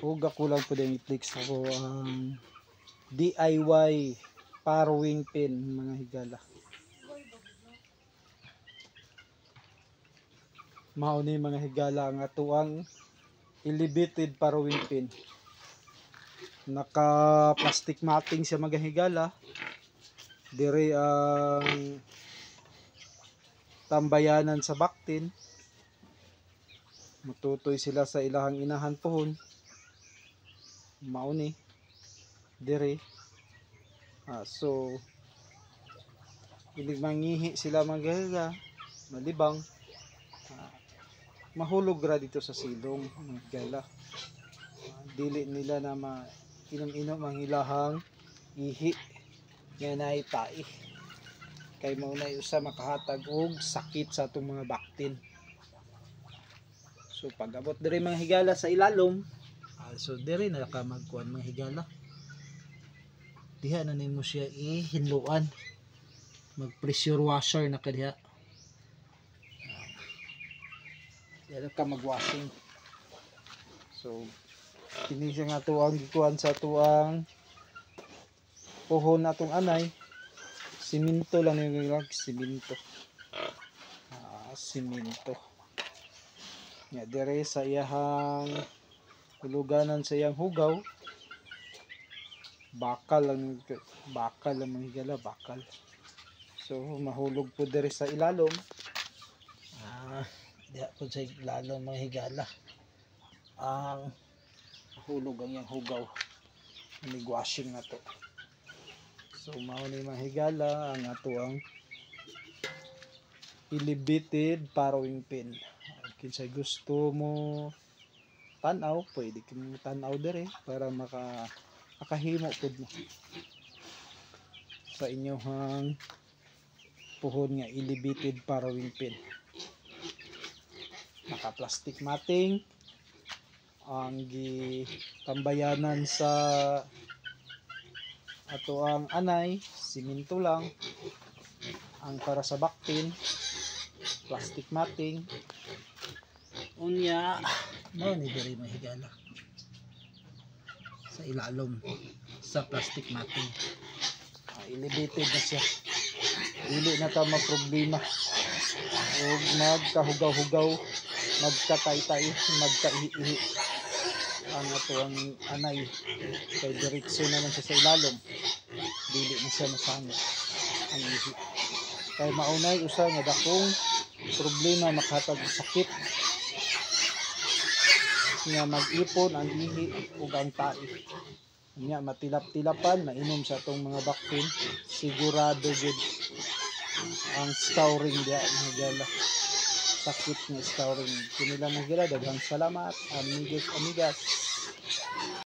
Huwag ako lang po din i-flex ako ang DIY parawing pin mga higala. Mauni mga higala ang atuang elevated parawing pin. Naka plastic matting siya mga higala. Dire ang tambayanan sa baktin. Mututoy sila sa ilahang inahan pohon. Mauni dire. So ilig mangihi sila mga higala, malibang. Mahulog ra dito sa silong mga higala. Dili nila na mainom-inom ang ilahang ihi nga naay tae. Kay mao na usa makahatag og sakit sa atong mga baktin. So pag abot diri mga higala sa ilalom, so diri na ka magkuan mga higala. Diha na nimo siya ihinluan. Mag pressure washer na kadiha. Diha ka magwashing. So kini siya nga tuang gikuan sa tuang pohon atong anay. Siminto lang yung ilag, siminto. Siminto. Nga dire sa iyahang huluganan sa iyang hugaw. Bakal lang mga higala, bakal. So mahulog po dire sa ilalom. Diha po sa ilalom mga higala. Ang hulog ang iyang hugaw. Mig-washing na to. So mao ni mga higala ang ato ang elevated parawing pin. Kinsay gusto mo tan-aw, pwede kimo tan-aw dire para makahimo pud mo sa inyong puhon nga elevated parawing pin. Naka plastic matting ang gitambayanan sa ato ang anay, siminto lang. Ang para sa baktin, plastic matting. Unya, mao ni diri mga higala. Sa ilalom sa plastic matting. Elevated na siya. Dili na ta magproblema. Og magkahugaw-hugaw, magkatay-tay, magkaihi. Ang ato ang anay kay diretso naman siya sa ilalom. Dili na siya masangit ang ihi. Kay maunay usa nga dakong problema makahatag sakit nga mag-ipon ang ihi ug ang tae. Nya matilap-tilapan mainom sa atong mga baktin, sigurado gud ang scouring dia higala. Sakit nga scouring. Kini lang higala, daghang salamat, amigas.